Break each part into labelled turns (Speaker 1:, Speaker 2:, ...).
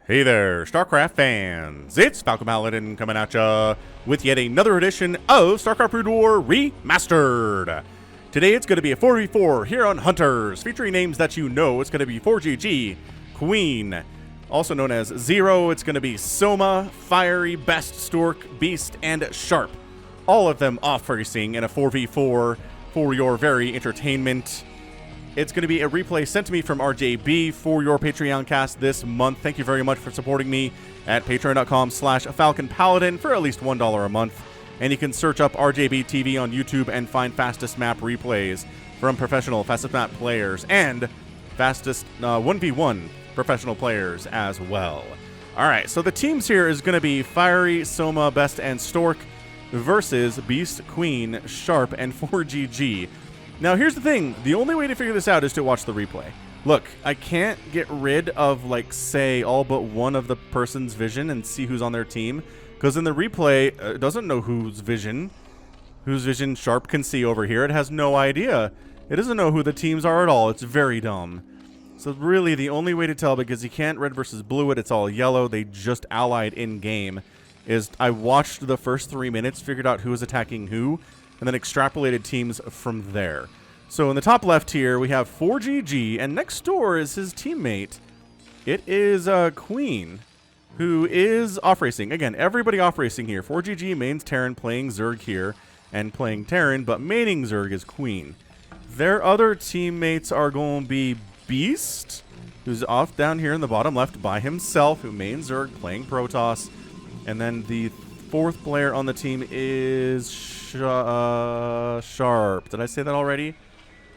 Speaker 1: Hey there, StarCraft fans! It's Falcon Paladin coming at ya with yet another edition of StarCraft Brood War Remastered. Today it's going to be a 4v4 here on Hunters, featuring names that you know. It's going to be ForGG, Queen, also known as Zero. It's going to be Soma, Firy, Best, Stork, Beast, and Sharp. All of them Offracing in a 4v4 for your very entertainment. It's going to be a replay sent to me from RJB for your Patreon cast this month. Thank you very much for supporting me at patreon.com/FalconPaladin for at least $1 a month. And you can search up RJB TV on YouTube and find fastest map replays from professional fastest map players and fastest 1v1 professional players as well. All right, so the teams here is going to be Firy, Soma, Best, and Stork versus Beast, Queen, Sharp, and ForGG. Now, here's the thing. The only way to figure this out is to watch the replay. Look, I can't get rid of, like, say, all but one of the person's vision and see who's on their team. Because in the replay, it doesn't know whose vision Sharp can see over here. It has no idea. It doesn't know who the teams are at all. It's very dumb. So really, the only way to tell, because you can't red versus blue it, it's all yellow. They just allied in-game, is I watched the first 3 minutes, figured out who was attacking who, and then extrapolated teams from there. So in the top left here, we have ForGG, and next door is his teammate. It is Queen, who is Offracing. Again, everybody Offracing here. ForGG mains Terran, playing Zerg here, and playing Terran, but maining Zerg is Queen. Their other teammates are going to be Beast, who's off down here in the bottom left by himself, who mains Zerg, playing Protoss. And then the fourth player on the team is Sharp. Did I say that already?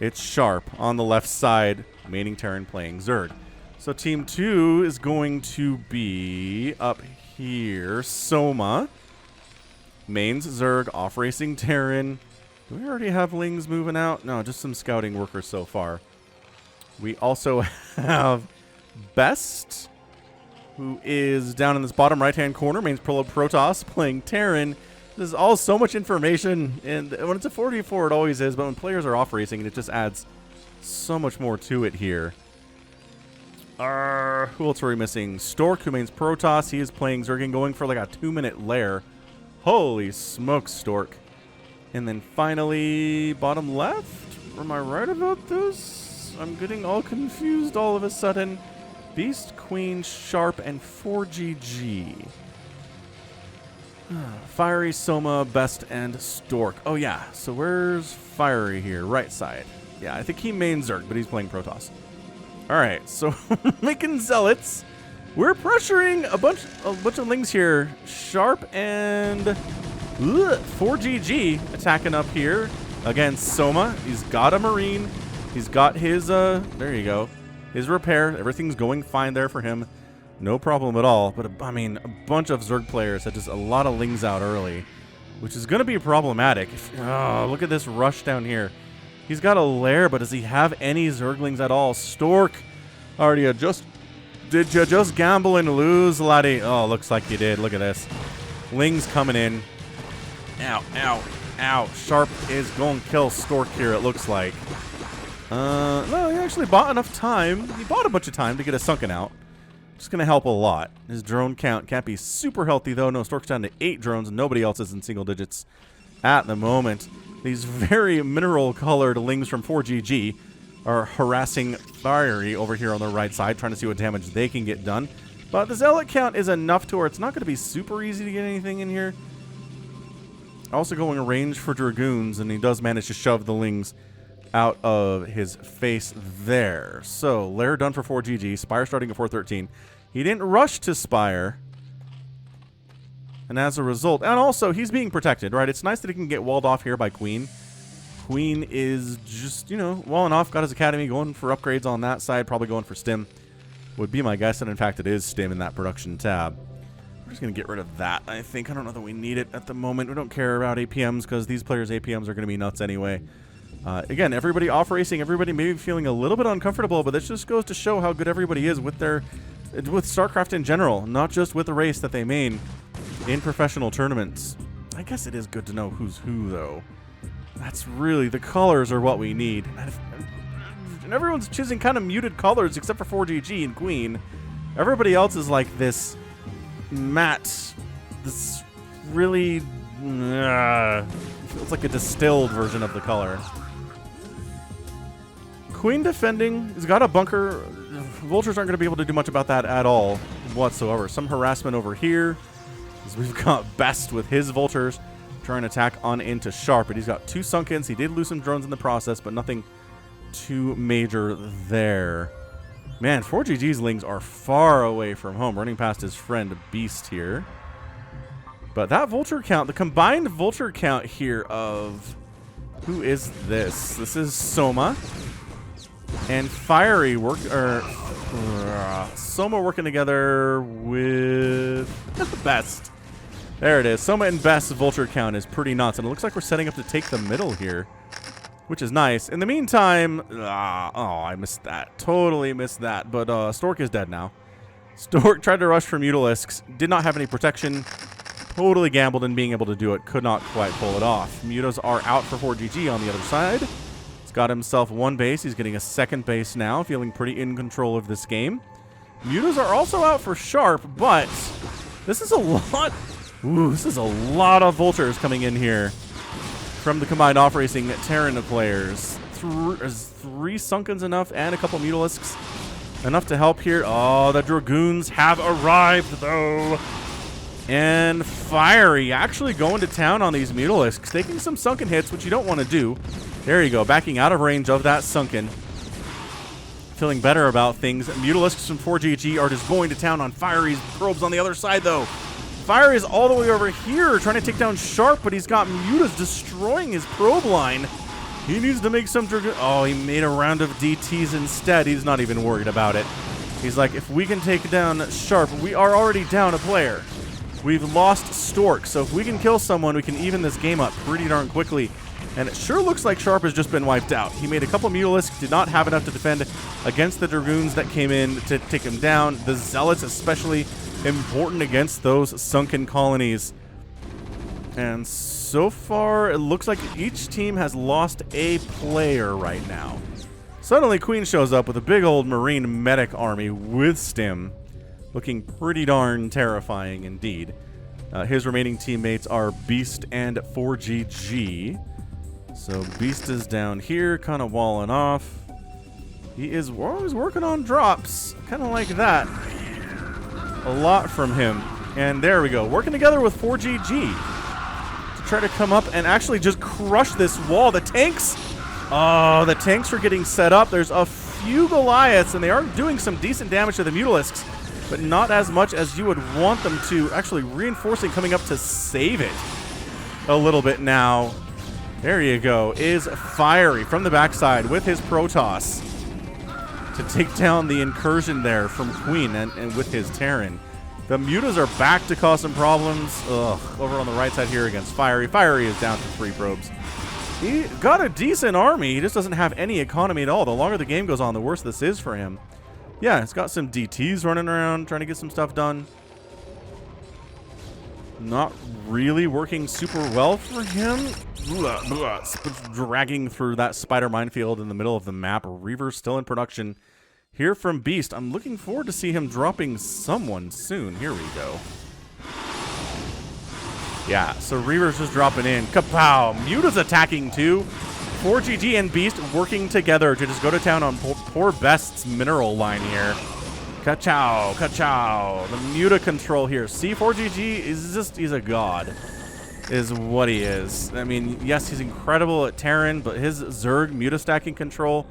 Speaker 1: It's Sharp on the left side, maining Terran, playing Zerg. So team 2 is going to be up here. Soma, mains Zerg, Offracing Terran. Do we already have Lings moving out? No, just some scouting workers so far. We also have Best, who is down in this bottom right-hand corner, mains Protoss, playing Terran. This is all so much information, and when it's a 4v4, it always is, but when players are off-racing, it just adds so much more to it here. Who else are we missing? Stork, who mains Protoss. He is playing Zerg, going for like a 2-minute lair. Holy smokes, Stork. And then finally, bottom left? Am I right about this? I'm getting all confused all of a sudden. Beast, Queen, Sharp, and ForGG. Firy, Soma, Best, and Stork. Oh, yeah. So where's Firy here? Right side. Yeah, I think he mains Zerg, but he's playing Protoss. All right, so making Zealots. We're pressuring a bunch of Lings here. Sharp and ForGG attacking up here against Soma. He's got a Marine. He's got his, there you go, his repair. Everything's going fine there for him. No problem at all, but I mean, a bunch of Zerg players had just a lot of Lings out early, which is going to be problematic. Oh, look at this rush down here. He's got a lair, but does he have any Zerglings at all? Stork, did you just gamble and lose, laddie? Oh, looks like you did. Look at this. Lings coming in. Ow, ow, ow. Sharp is going to kill Stork here, it looks like. No, he actually bought enough time. He bought a bunch of time to get a Sunken out. It's going to help a lot. His drone count can't be super healthy, though. No, Stork's down to 8 drones, and nobody else is in single digits at the moment. These very mineral-colored Lings from ForGG are harassing Firy over here on the right side, trying to see what damage they can get done. But the Zealot count is enough to where it's not going to be super easy to get anything in here. Also going a range for Dragoons, and he does manage to shove the Lings out of his face there. So, lair done for ForGG. Spire starting at 413. He didn't rush to Spire. And as a result, and also, he's being protected, right? It's nice that he can get walled off here by Queen. Queen is just, you know, walling off. Got his Academy going for upgrades on that side. Probably going for Stim. Would be my guess. And in fact, it is Stim in that production tab. We're just going to get rid of that, I think. I don't know that we need it at the moment. We don't care about APMs because these players' APMs are going to be nuts anyway. Again, everybody off-racing, everybody maybe feeling a little bit uncomfortable, but this just goes to show how good everybody is with StarCraft in general, not just with the race that they main in professional tournaments. I guess it is good to know who's who, though. That's really, the colors are what we need. And everyone's choosing kind of muted colors except for ForGG and Queen. Everybody else is like this matte, this really feels like a distilled version of the color. Queen defending. He's got a bunker. Vultures aren't going to be able to do much about that at all whatsoever. Some harassment over here. We've got Best with his vultures trying to attack on into Sharp, but he's got 2 Sunkens. He did lose some drones in the process, but nothing too major there. Man, ForGG's Lings are far away from home, running past his friend Beast here. But that vulture count, the combined vulture count here of... Who is this? This is Soma. And Firy Soma working together with Best. There it is. Soma and Best's vulture count is pretty nuts, and it looks like we're setting up to take the middle here, which is nice. In the meantime, oh, I missed that. Totally missed that. But Stork is dead now. Stork tried to rush for Mutalisks, did not have any protection. Totally gambled in being able to do it. Could not quite pull it off. Mutas are out for ForGG on the other side. He's got himself 1 base. He's getting a 2nd base now, feeling pretty in control of this game. Mutas are also out for Sharp, but this is a lot. Ooh, this is a lot of vultures coming in here from the combined Offracing Terran players. 3 Sunkens enough and a couple Mutalisks enough to help here. Oh, the Dragoons have arrived, though. And Firy actually going to town on these Mutalisks, taking some Sunken hits, which you don't want to do. There you go, backing out of range of that Sunken. Feeling better about things. Mutalisks from ForGG are just going to town on Firy's probes on the other side, though. Firy is all the way over here trying to take down Sharp, but he's got Mutas destroying his probe line. He needs to make some... Oh, he made a round of DTs instead. He's not even worried about it. He's like, if we can take down Sharp, we are already down a player. We've lost Stork, so if we can kill someone, we can even this game up pretty darn quickly. And it sure looks like Sharp has just been wiped out. He made a couple Mutalisks, did not have enough to defend against the Dragoons that came in to take him down. The Zealots especially important against those Sunken colonies. And so far, it looks like each team has lost a player right now. Suddenly, Queen shows up with a big old Marine medic army with Stim. Looking pretty darn terrifying indeed. His remaining teammates are Beast and ForGG. So Beast is down here, kind of walling off. He is always working on drops, kind of like that. A lot from him. And there we go, working together with ForGG to try to come up and actually just crush this wall. The tanks, oh, the tanks are getting set up. There's a few Goliaths, and they are doing some decent damage to the Mutalisks, but not as much as you would want them to. Actually, reinforcing coming up to save it a little bit now. There you go, is Firy from the backside with his Protoss to take down the incursion there from Queen and with his Terran. The Mutas are back to cause some problems. Ugh, over on the right side here against Firy. Firy is down to 3 probes. He got a decent army. He just doesn't have any economy at all. The longer the game goes on, the worse this is for him. Yeah, he's got some DTs running around, trying to get some stuff done. Not really working super well for him. Dragging through that spider minefield in the middle of the map. Reaver's still in production. Here from Beast. I'm looking forward to see him dropping someone soon. Here we go. Yeah, so Reaver's just dropping in. Kapow! Muta's attacking too. ForGG and Beast working together to just go to town on poor Best's mineral line here. Ka-chow, ka-chow. The Muta control here. See, ForGG is just, he's a god, is what he is. I mean, yes, he's incredible at Terran, but his Zerg Muta stacking control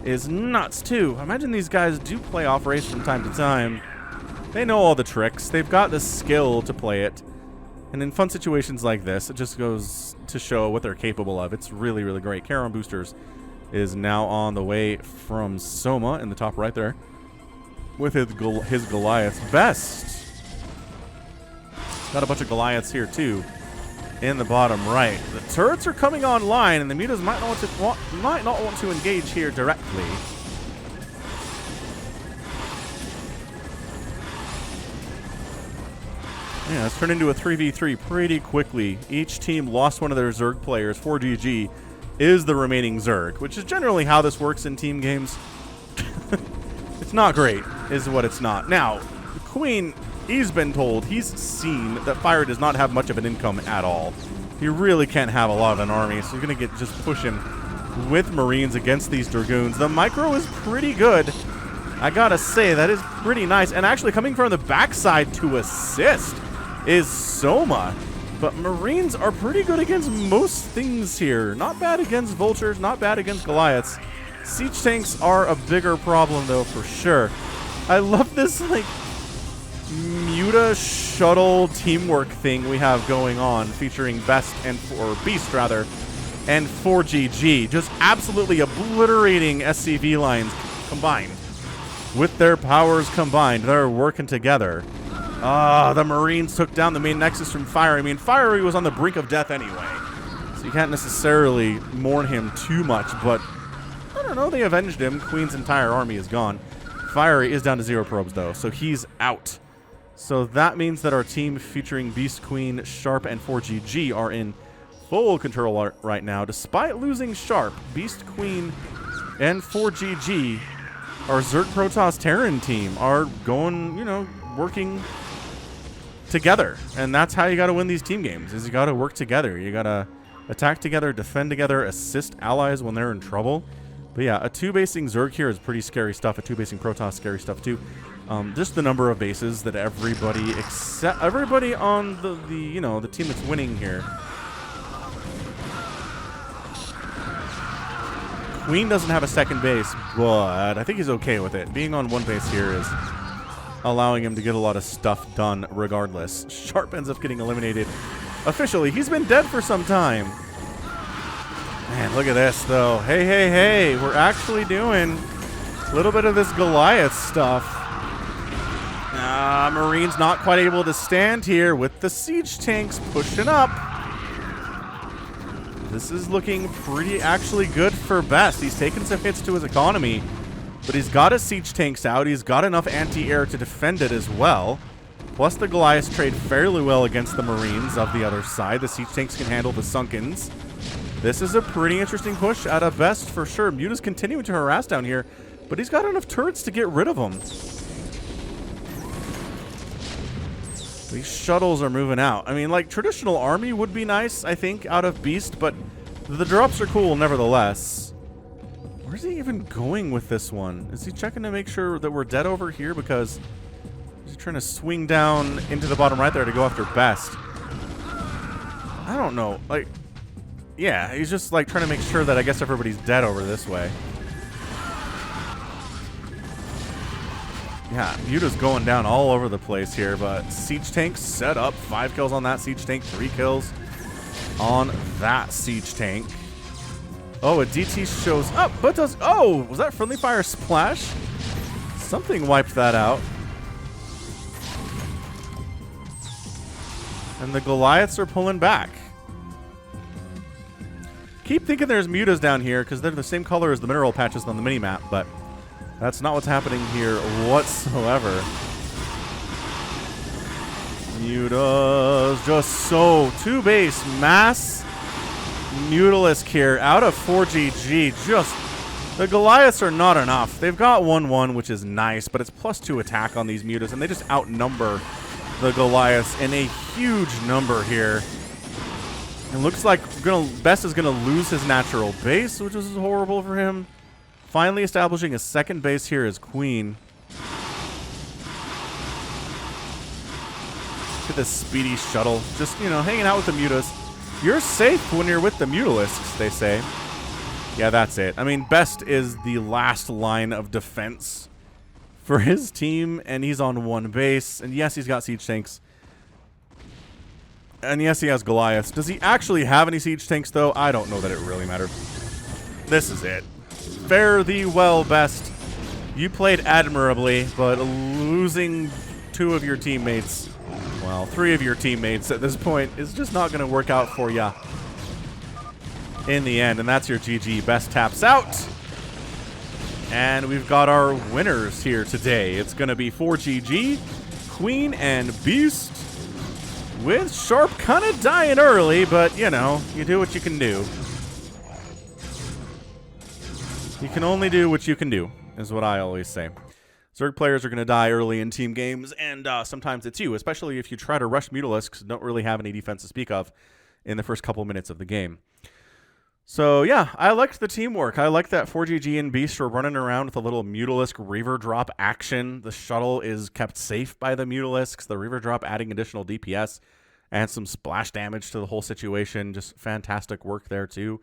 Speaker 1: is nuts too. Imagine these guys do play Off-Race from time to time. They know all the tricks. They've got the skill to play it. And in fun situations like this, it just goes to show what they're capable of. It's really, really great. Charon Boosters is now on the way from Soma in the top right there with his Goliaths. Best. Got a bunch of Goliaths here too in the bottom right. The turrets are coming online, and the Mutas might not want to engage here directly. Yeah, it's turned into a 3v3 pretty quickly. Each team lost one of their Zerg players. ForGG is the remaining Zerg, which is generally how this works in team games. It's not great. is what it's not. Now, the Queen, he's been told, he's seen that Firy does not have much of an income at all. He really can't have a lot of an army, so you're going to just push him with Marines against these Dragoons. The micro is pretty good. I gotta say, that is pretty nice. And actually coming from the backside to assist is Soma. But Marines are pretty good against most things here. Not bad against Vultures, not bad against Goliaths. Siege tanks are a bigger problem, though, for sure. I love this, like, Muta shuttle teamwork thing we have going on, featuring Best and, or Beast, rather, and ForGG. Just absolutely obliterating SCV lines combined. With their powers combined, they're working together. The Marines took down the main nexus from Firy. I mean, Firy was on the brink of death anyway, so you can't necessarily mourn him too much, but I don't know, they avenged him. Queen's entire army is gone. Firy is down to 0 probes, though, so he's out. So that means that our team featuring Beast, Queen, Sharp, and ForGG are in full control right now. Despite losing Sharp, Beast, Queen, and ForGG, our Zerg Protoss Terran team are going, you know, working together. And that's how you got to win these team games, is you got to work together. You got to attack together, defend together, assist allies when they're in trouble. But yeah, a 2-basing Zerg here is pretty scary stuff. A 2-basing Protoss, scary stuff too. Just the number of bases that everybody except everybody on the you know, the team that's winning here. Queen doesn't have a second base, but I think he's okay with it. Being on one base here is allowing him to get a lot of stuff done regardless. Sharp ends up getting eliminated officially. He's been dead for some time. Man, look at this, though. Hey, hey, hey. We're actually doing a little bit of this Goliath stuff. Marines not quite able to stand here with the siege tanks pushing up. This is looking pretty actually good for Best. He's taken some hits to his economy, but he's got his siege tanks out. He's got enough anti-air to defend it as well. Plus the Goliaths trade fairly well against the Marines of the other side. The siege tanks can handle the Sunkens. This is a pretty interesting push out of Best for sure. Muta's continuing to harass down here, but he's got enough turrets to get rid of them. These shuttles are moving out. I mean, like, traditional army would be nice, I think, out of Beast, but the drops are cool nevertheless. Where's he even going with this one? Is he checking to make sure that we're dead over here? Because he's trying to swing down into the bottom right there to go after Best. I don't know. Like, yeah, he's just, like, trying to make sure that I guess everybody's dead over this way. Yeah, Muta's going down all over the place here, but siege tanks set up. 5 kills on that siege tank, 3 kills on that siege tank. Oh, a DT shows up, but does... Oh, was that friendly fire splash? Something wiped that out. And the Goliaths are pulling back. Keep thinking there's Mutas down here, because they're the same color as the mineral patches on the minimap, but... that's not what's happening here whatsoever. Muta's just so 2-base mass Mutalisk here out of ForGG. Just the Goliaths are not enough. They've got 1-1, which is nice, but it's +2 attack on these Mutas, and they just outnumber the Goliaths in a huge number here. It looks like Best is gonna lose his natural base, which is horrible for him. Finally establishing a second base here as Queen. Look at this speedy shuttle. Just, you know, hanging out with the Mutas. You're safe when you're with the Mutalisks, they say. Yeah, that's it. I mean, Best is the last line of defense for his team, and he's on one base. And yes, he's got siege tanks. And yes, he has Goliaths. Does he actually have any siege tanks, though? I don't know that it really matters. This is it. Fare thee well, Best. You played admirably, but losing 2 of your teammates, well, 3 of your teammates at this point is just not going to work out for ya in the end. And that's your GG. Best taps out. And we've got our winners here today. It's going to be ForGG, Queen, and Beast, with Sharp kind of dying early, but, you know, you do what you can do. You can only do what you can do, is what I always say. Zerg players are going to die early in team games, and sometimes it's you, especially if you try to rush Mutalisks, don't really have any defense to speak of in the first couple minutes of the game. So yeah, I liked the teamwork. I liked that ForGG and Beast were running around with a little Mutalisk Reaver Drop action. The shuttle is kept safe by the Mutalisks. The Reaver Drop adding additional DPS and some splash damage to the whole situation. Just fantastic work there too.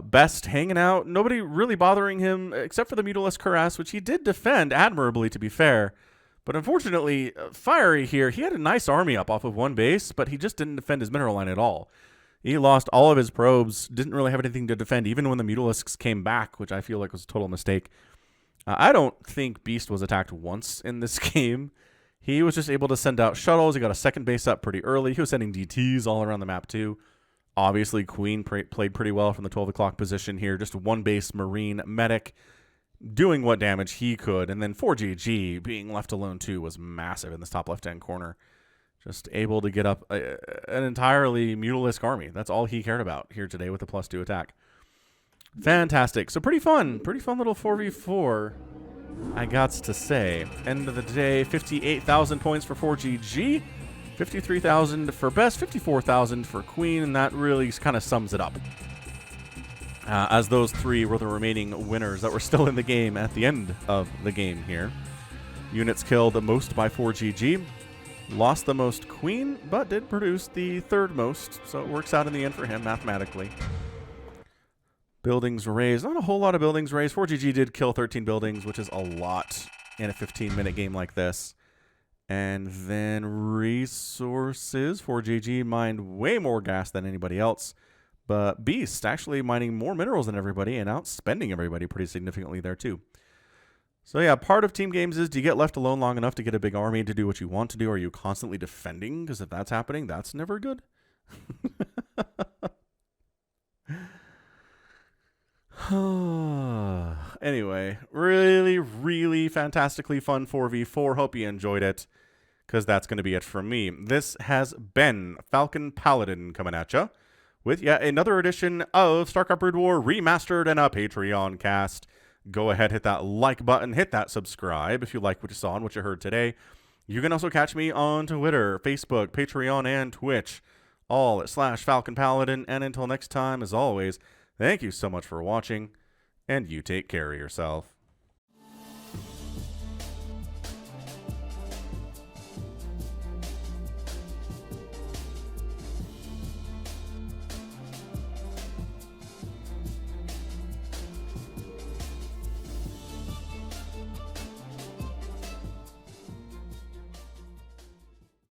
Speaker 1: Best hanging out, nobody really bothering him except for the Mutalisk harass, which he did defend admirably, to be fair. But unfortunately, Firy here, he had a nice army up off of one base, but he just didn't defend his mineral line at all. He lost all of his probes, didn't really have anything to defend, even when the Mutalisks came back, which I feel like was a total mistake. I don't think Beast was attacked once in this game. He was just able to send out shuttles. He got a second base up pretty early. He was sending DTs all around the map too. Obviously, Queen played pretty well from the 12 o'clock position here. Just one base Marine medic doing what damage he could. And then ForGG being left alone too was massive in this top left-hand corner. Just able to get up an entirely Mutalisk army. That's all he cared about here today with the +2 attack. Fantastic. So pretty fun little 4v4, I gots to say. End of the day, 58,000 points for ForGG. 53,000 for Best, 54,000 for Queen, and that really kind of sums it up. As those three were the remaining winners that were still in the game at the end of the game here. Units killed the most by ForGG. Lost the most Queen, but did produce the third most, so it works out in the end for him mathematically. Buildings raised. Not a whole lot of buildings raised. ForGG did kill 13 buildings, which is a lot in a 15-minute game like this. And then resources. ForGG mined way more gas than anybody else. But Beast actually mining more minerals than everybody and outspending everybody pretty significantly there too. So yeah, part of team games is, do you get left alone long enough to get a big army to do what you want to do? Are you constantly defending? Because if that's happening, that's never good. Anyway, really fantastically fun 4v4. Hope you enjoyed it, because that's going to be it from me. This has been Falcon Paladin coming at you with yet another edition of StarCraft Brood War Remastered and a Patreon cast. Go ahead, hit that like button, hit that subscribe if you like what you saw and what you heard today. You can also catch me on Twitter, Facebook, Patreon, and Twitch, all at /Falcon Paladin. And until next time, as always, thank you so much for watching, and you take care of yourself.